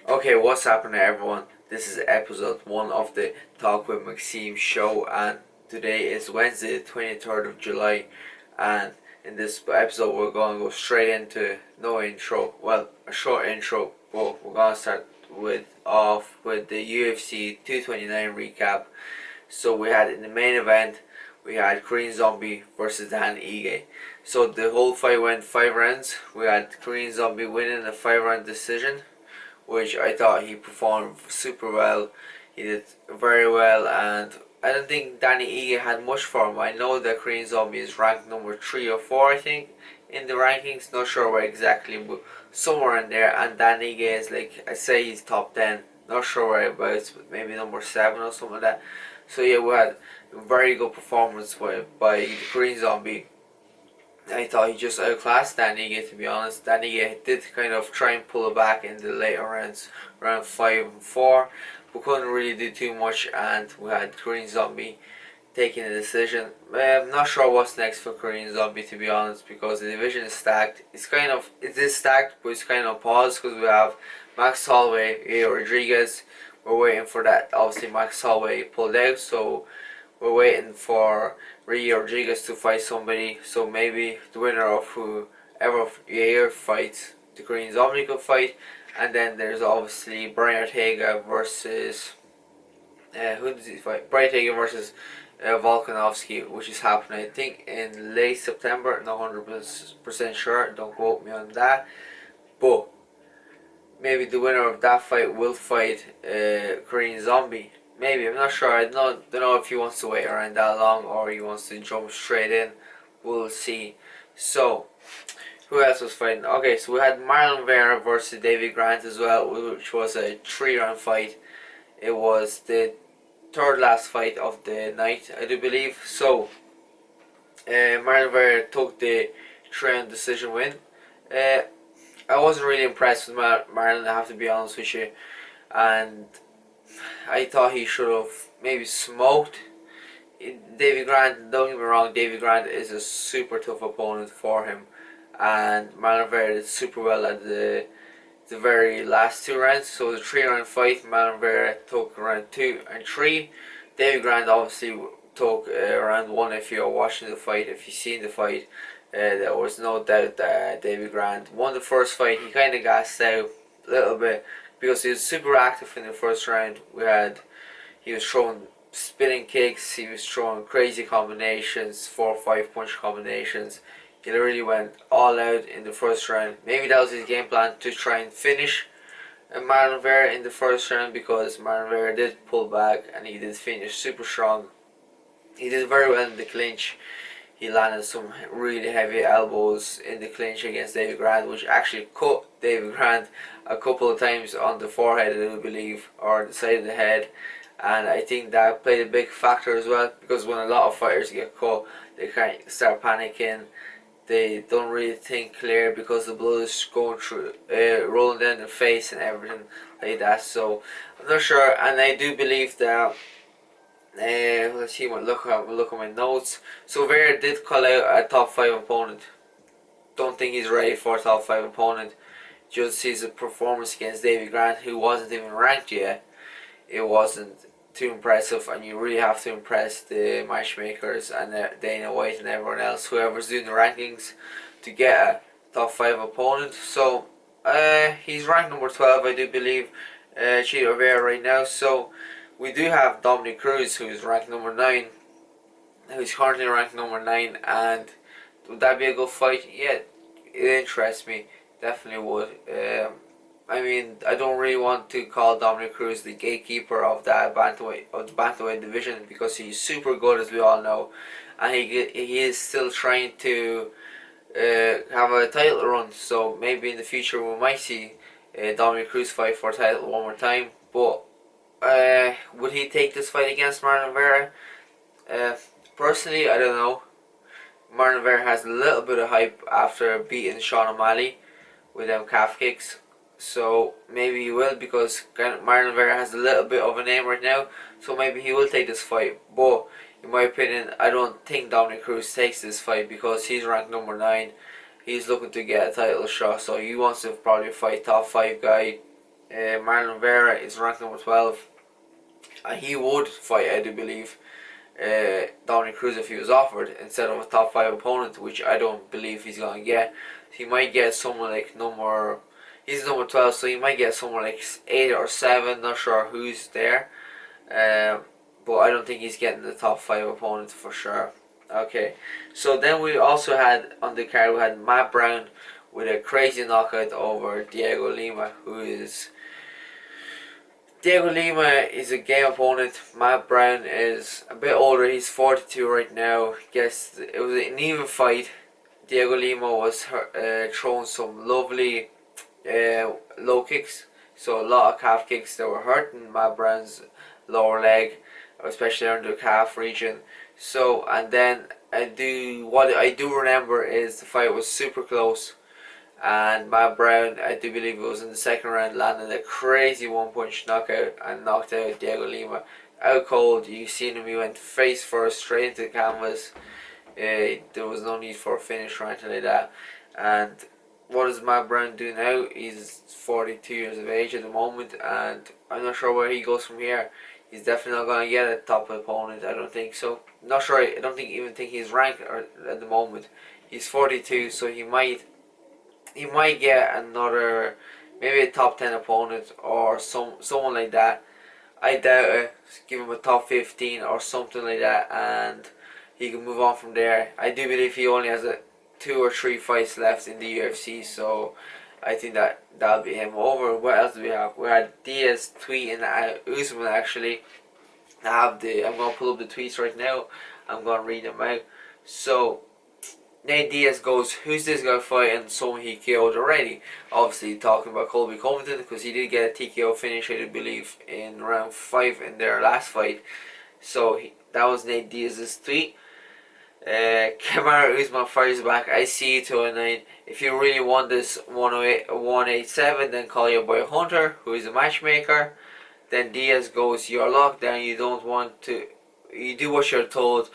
Okay, what's happening everyone? This is episode 1 of the Talk With Maksim Show, and today is Wednesday the 23rd of July, and in this episode we're going to go straight into no intro, well, a short intro, but we're going to start off with the UFC 229 recap. So we had in the main event, we had Korean Zombie versus Dan Ige. So the whole fight went 5 rounds. We had Korean Zombie winning a 5-round decision, which I thought he performed super well. He did very well, and I don't think Danny Ige had much for him. I know that Korean Zombie is ranked number 3 or 4, I think, in the rankings. Not sure where exactly, but somewhere in there. And Danny Ige is like, I say he's top 10. Not sure whereabouts, but maybe number 7 or something like that. So yeah, we had a very good performance by the Korean Zombie. I thought he just outclassed Dan Ige, to be honest. Dan Ige did kind of try and pull it back in the later rounds, round 5 and 4, but couldn't really do too much, and we had Korean Zombie taking the decision. I'm not sure what's next for Korean Zombie, to be honest, because the division is stacked. It is stacked, but it's kind of paused because we have Max Holloway, Rodriguez. We're waiting for that. Obviously, Max Holloway pulled out, so we're waiting for Rio Rodriguez to fight somebody. So maybe the winner of whoever Yair fights, the Korean Zombie could fight. And then there's obviously Brian Ortega versus who does he fight? Brian Ortega versus Volkanovski, which is happening I think in late September. Not 100% sure. Don't quote me on that. But maybe the winner of that fight will fight Korean Zombie. Maybe, I'm not sure. I don't know if he wants to wait around that long or he wants to jump straight in. We'll see. So, who else was fighting? Okay, so we had Marlon Vera versus David Grant as well, which was a 3-round fight. It was the third last fight of the night, I do believe. So, Marlon Vera took the 3-round decision win. I wasn't really impressed with Marlon, I have to be honest with you. And I thought he should have maybe smoked David Grant. Don't get me wrong, David Grant is a super tough opponent for him, and Marlon Vera did super well at the very last 2 rounds. So the 3-round fight, Marlon Vera took round 2 and 3. David Grant obviously took round 1. If you're watching the fight, if you've seen the fight, there was no doubt that David Grant won the first fight. He kind of gassed out a little bit because he was super active in the first round. He was throwing spinning kicks, he was throwing crazy combinations, 4 or 5 punch combinations. He really went all out in the first round. Maybe that was his game plan, to try and finish Marlon Vera in the first round, because Marlon Vera did pull back and he did finish super strong. He did very well in the clinch. He landed some really heavy elbows in the clinch against David Grant, which actually cut David Grant a couple of times on the forehead, I do believe, or the side of the head. And I think that played a big factor as well, because when a lot of fighters get cut, they kind of start panicking. They don't really think clear because the blood is going through, rolling down their face and everything like that. So I'm not sure, and I do believe that. Let's see. Look at my notes. So Vera did call out a top 5 opponent. Don't think he's ready for a top 5 opponent. Just his performance against David Grant, who wasn't even ranked yet. It wasn't too impressive, and you really have to impress the matchmakers and Dana White and everyone else, whoever's doing the rankings, to get a top 5 opponent. So he's ranked number 12, I do believe, Chito Vera right now. So we do have Dominic Cruz, who's ranked number 9, who's currently ranked number 9, and would that be a good fight? Yeah, it interests me, definitely would. I mean, I don't really want to call Dominic Cruz the gatekeeper of the bantamweight division, because he's super good, as we all know, and he is still trying to have a title run. So maybe in the future we might see Dominic Cruz fight for a title one more time. But would he take this fight against Marlon Vera? Personally, I don't know. Marlon Vera has a little bit of hype after beating Sean O'Malley with them calf kicks. So maybe he will, because Marlon Vera has a little bit of a name right now. So maybe he will take this fight. But in my opinion, I don't think Dominic Cruz takes this fight, because he's ranked number 9. He's looking to get a title shot, so he wants to probably fight top 5 guy. Marlon Vera is ranked number 12. And he would fight, I do believe, Dominic Cruz if he was offered instead of a top 5 opponent, which I don't believe he's going to get. He might get someone like he's number 12, so he might get someone like 8 or 7, not sure who's there. But I don't think he's getting the top 5 opponent for sure. Okay, so then we also had on the card, we had Matt Brown with a crazy knockout over Diego Lima, Diego Lima is a game opponent. Matt Brown is a bit older. He's 42 right now. Guess it was an even fight. Diego Lima was throwing some lovely low kicks. So a lot of calf kicks that were hurting Matt Brown's lower leg, especially under the calf region. So, and then what I do remember is the fight was super close. And Matt Brown, I do believe it was in the second round, landed a crazy one-punch knockout and knocked out Diego Lima. Out cold, you seen him, he went face first straight into the canvas. There was no need for a finish or anything like that. And what does Matt Brown do now? He's 42 years of age at the moment, and I'm not sure where he goes from here. He's definitely not going to get a top opponent, I don't think so. Not sure, I don't even think he's ranked at the moment. He's 42, so he might get another, maybe a top 10 opponent or someone like that. I doubt it. Give him a top 15 or something like that, and he can move on from there. I do believe he only has 2 or 3 fights left in the UFC, so I think that'll be him over. What else do we have? We had Diaz tweeting at Usman actually. I'm gonna pull up the tweets right now. I'm gonna read them out. So Nate Diaz goes, who's this guy fighting someone he KO'd already? Obviously talking about Colby Covington, because he did get a TKO finish, I believe, in round 5 in their last fight. So that was Nate Diaz's tweet. Kamaru Usman fires back, I see you 209. If you really want this 187, then call your boy Hunter, who is a matchmaker. Then Diaz goes, you're locked down, you do what you're told.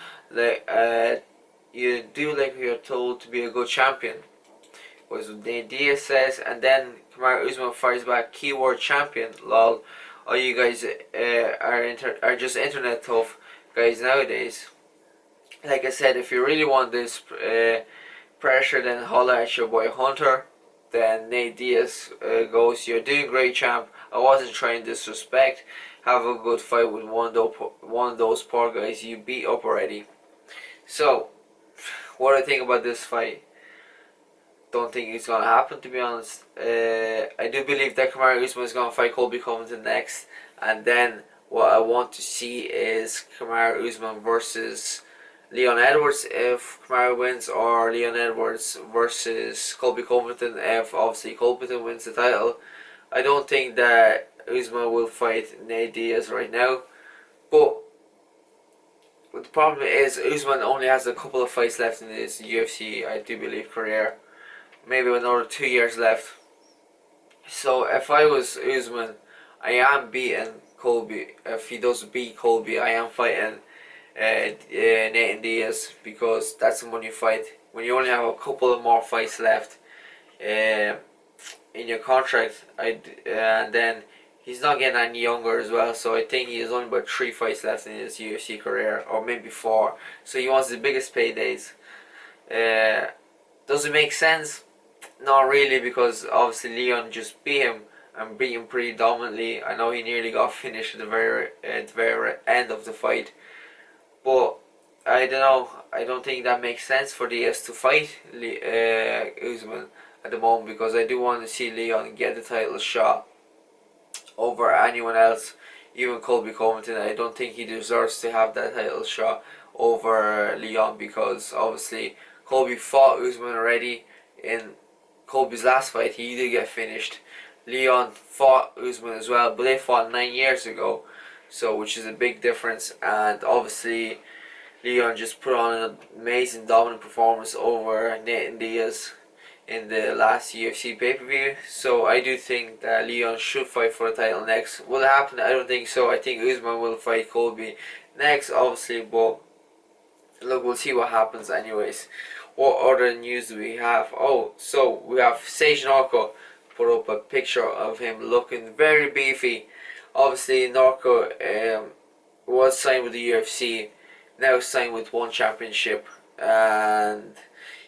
You do like you're told to be a good champion, was what Diaz says. And then Kamaru Usman fires back, keyword champion, lol. All you guys are just internet tough guys nowadays. Like I said, if you really want this pressure, then holla at your boy Hunter. Then Nate Diaz goes, you're doing great, champ. I wasn't trying to disrespect. Have a good fight with one of those poor guys you beat up already. So, what do I think about this fight? Don't think it's gonna happen, to be honest. I do believe that Kamaru Usman is gonna fight Colby Covington next, and then what I want to see is Kamaru Usman versus Leon Edwards if Kamaru wins, or Leon Edwards versus Colby Covington if obviously Covington wins the title. I don't think that Usman will fight Nate Diaz right now, but the problem is Usman only has a couple of fights left in his UFC, I do believe, career. Maybe another 2 years left. So if I was Usman, I am beating Colby. If he does beat Colby, I am fighting Nate Diaz, because that's a money fight. When you only have a couple of more fights left in your contract, and then he's not getting any younger as well, so I think he has only about 3 fights left in his UFC career, or maybe 4. So he wants the biggest paydays. Does it make sense? Not really, because obviously Leon just beat him and beat him pretty dominantly. I know he nearly got finished at the very end of the fight, but I don't know. I don't think that makes sense for Diaz to fight Usman at the moment, because I do want to see Leon get the title shot over anyone else, even Colby Covington. I don't think he deserves to have that title shot over Leon, because obviously Colby fought Usman already in Colby's last fight. He did get finished. Leon fought Usman as well, but they fought 9 years ago, so which is a big difference. And obviously Leon just put on an amazing dominant performance over Nate Diaz in the last UFC pay-per-view. So I do think that Leon should fight for the title next. Will it happen? I don't think so. I think Usman will fight Colby next, obviously, but look, we'll see what happens anyways. What other news do we have? Oh, so we have Sage Northcutt put up a picture of him looking very beefy. Obviously, Northcutt was signed with the UFC, now signed with One Championship, and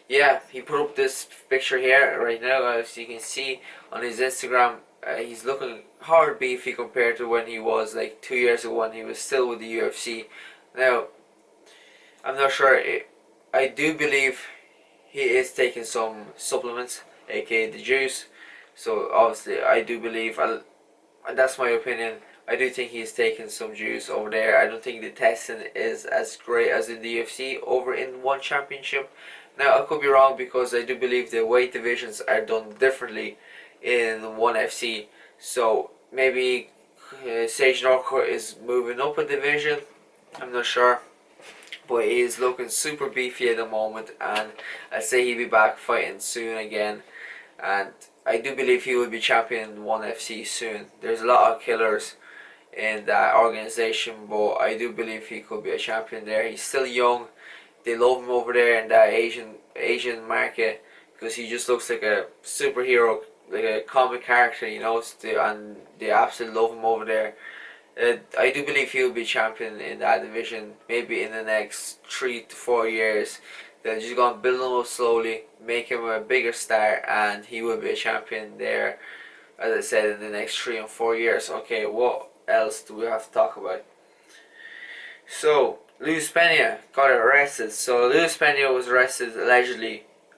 yeah, he put up this picture here right now, as you can see on his Instagram. He's looking hard beefy compared to when he was like 2 years ago when he was still with the UFC. Now, I'm not sure. I do believe he is taking some supplements, aka the juice. So obviously, I do believe, and that's my opinion. I do think he's taking some juice over there. I don't think the testing is as great as in the UFC over in One Championship. Now, I could be wrong because I do believe the weight divisions are done differently in One FC. So maybe Sage Northcutt is moving up a division. I'm not sure. But he is looking super beefy at the moment, and I say he'll be back fighting soon again. And I do believe he will be champion in One FC soon. There's a lot of killers in that organization, but I do believe he could be a champion there. He's still young. They love him over there in that Asian market because he just looks like a superhero, like a comic character, you know. And they absolutely love him over there. I do believe he will be champion in that division. Maybe in the next 3 to 4 years, they're just gonna build him up slowly, make him a bigger star, and he will be a champion there. As I said, in the next 3 and 4 years. Okay, what else do we have to talk about? So, Luis Pena got arrested. So, Luis Pena was arrested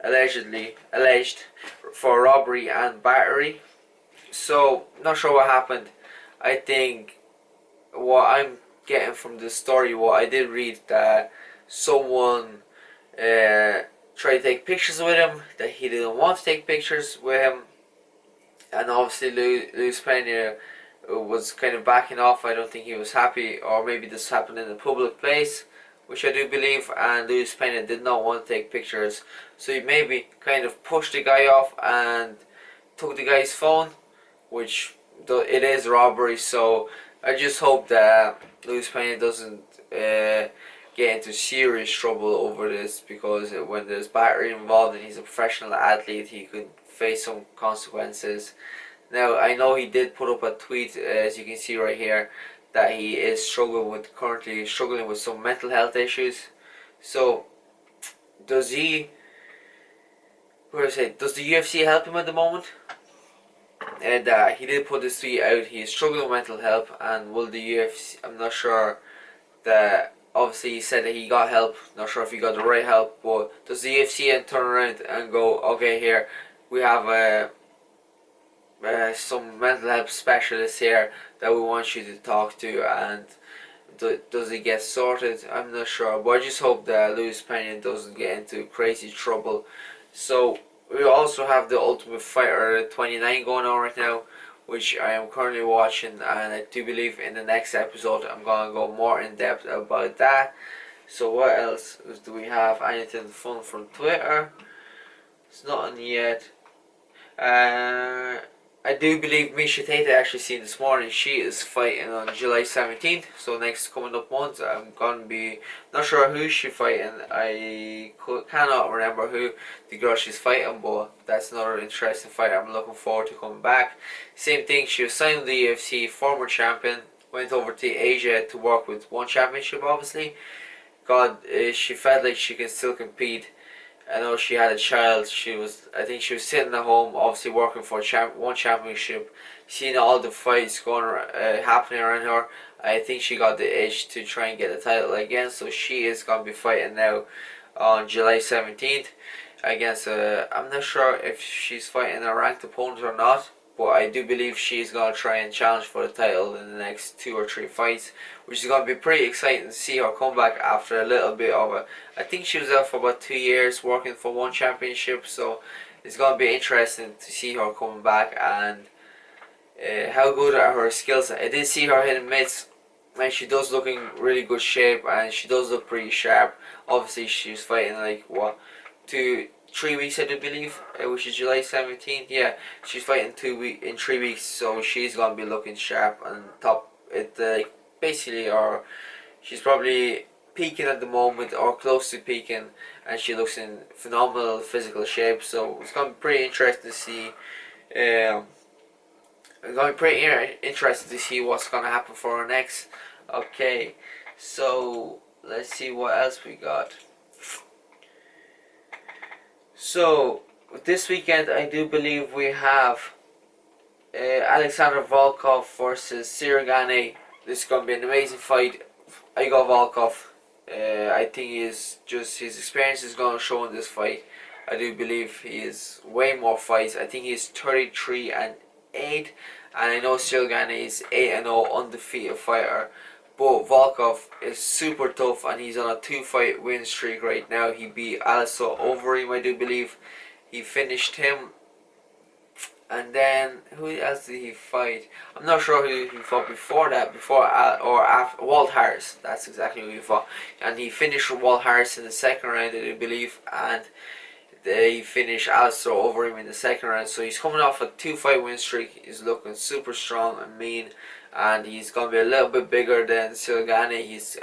alleged for robbery and battery. So, not sure what happened. I think what I'm getting from the story, what I did read, that someone tried to take pictures with him, that he didn't want to take pictures with him, and obviously Luis Pena was kind of backing off. I don't think he was happy, or maybe this happened in a public place, which I do believe, and Luis Pena did not want to take pictures, so he maybe kind of pushed the guy off and took the guy's phone, which it is robbery. So I just hope that Luis Pena doesn't get into serious trouble over this, because when there's battery involved and he's a professional athlete, he could face some consequences. Now, I know he did put up a tweet, as you can see right here, that he is currently struggling with some mental health issues. So, does the UFC help him at the moment? And he did put this tweet out. He is struggling with mental health, and will the UFC? I'm not sure. That obviously he said that he got help. Not sure if he got the right help, but does the UFC then turn around and go, okay, here we have some mental health specialists here that we want you to talk to, and does it get sorted? I'm not sure, but I just hope that Luis Pena doesn't get into crazy trouble. So we also have the Ultimate Fighter 29 going on right now, which I am currently watching, and I do believe in the next episode I'm going to go more in depth about that. So what else do we have? Anything fun from Twitter? It's nothing yet. I do believe Miesha Tate, I actually seen this morning, she is fighting on July 17th. So next coming up month, I'm going to be not sure who she's fighting. I cannot remember who the girl she's fighting, but that's another interesting fight. I'm looking forward to coming back. Same thing, she was signed with the UFC, former champion, went over to Asia to work with One Championship, obviously. She felt like she can still compete. I know she had a child. I think she was sitting at home, obviously working for One Championship, seeing all the fights happening around her. I think she got the itch to try and get the title again. So she is gonna be fighting now on July 17th against. I'm not sure if she's fighting a ranked opponent or not, but I do believe she's gonna try and challenge for the title in the next 2 or 3 fights, which is gonna be pretty exciting to see her come back after a little bit of a. I think she was out for about 2 years working for One Championship, so it's gonna be interesting to see her coming back and how good are her skills. I did see her hitting mitts, and she does look in really good shape, and she does look pretty sharp. Obviously, she's fighting like 3 weeks, I do believe, which is July 17th. Yeah, she's fighting in 3 weeks, so she's gonna be looking sharp and top. Basically, or she's probably peaking at the moment or close to peaking, and she looks in phenomenal physical shape. So it's gonna be pretty interesting to see It's going to be pretty interesting to see what's going to happen for our next. Okay, so let's see what else we got. So this weekend, I do believe we have Alexander Volkov versus Sijara. This is going to be an amazing fight. I got Volkov. I think his experience is going to show in this fight. I do believe he is way more fights. I think he's 33-8, and I know Sijara is 8-0 undefeated fighter. But Volkov is super tough, and he's on a 2-fight win streak right now. He beat Alistair Overeem, I do believe. He finished him. And then, who else did he fight? I'm not sure who he fought before that, or after Walt Harris. That's exactly who he fought. And he finished Walt Harris in the second round, I do believe. And he finished Alistair Overeem in the second round. So he's coming off a 2-fight win streak. He's looking super strong and mean. And he's going to be a little bit bigger than Sijara.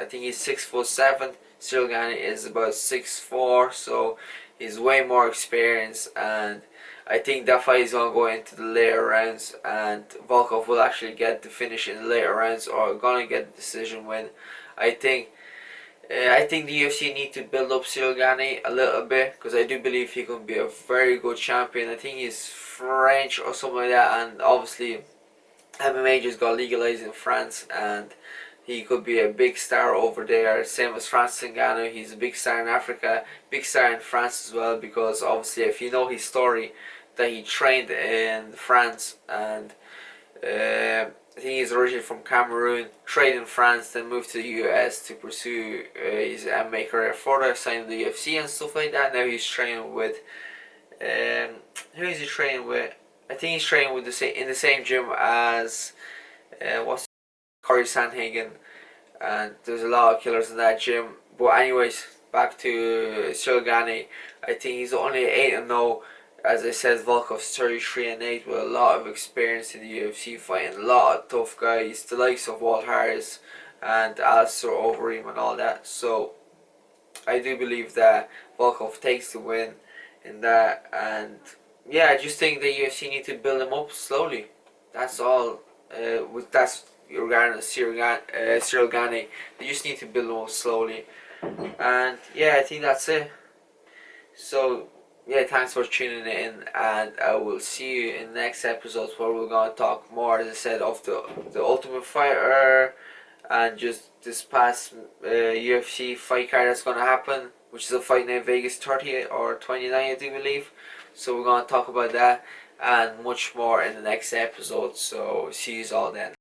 I think he's 6'7". Sijara is about 6'4", so he's way more experienced, and I think that fight is going to go into the later rounds, and Volkov will actually get the finish in the later rounds, or going to get the decision win. I think the UFC need to build up Sijara a little bit, because I do believe he can be a very good champion. I think he's French or something like that, and obviously MMA just got legalized in France, and he could be a big star over there. Same as Francis Ngannou, he's a big star in Africa, big star in France as well, because obviously if you know his story, that he trained in France, and I think he's originally from Cameroon, trained in France, then moved to the US to pursue his MMA career further, signed the UFC and stuff like that. Now he's training with, who is he training with? I think he's training with in the same gym as Corey Sanhagen, and there's a lot of killers in that gym. But anyways, back to Sijara. I think he's only 8-0. As I said, Volkov's 33-8 with a lot of experience in the UFC, fighting a lot of tough guys, the likes of Walt Harris and Alistair Overeem and all that. So I do believe that Volkov takes the win in that, and yeah, I just think the UFC need to build him up slowly. That's all. That's regarding Sijara. They just need to build him up slowly, and yeah, I think that's it. So yeah, thanks for tuning in, and I will see you in the next episodes where we're gonna talk more, as I said, of the Ultimate Fighter, and just this past UFC fight card that's gonna happen, which is a fight night Vegas 30 or 29, I do believe. So we're gonna talk about that and much more in the next episode. So see you all then.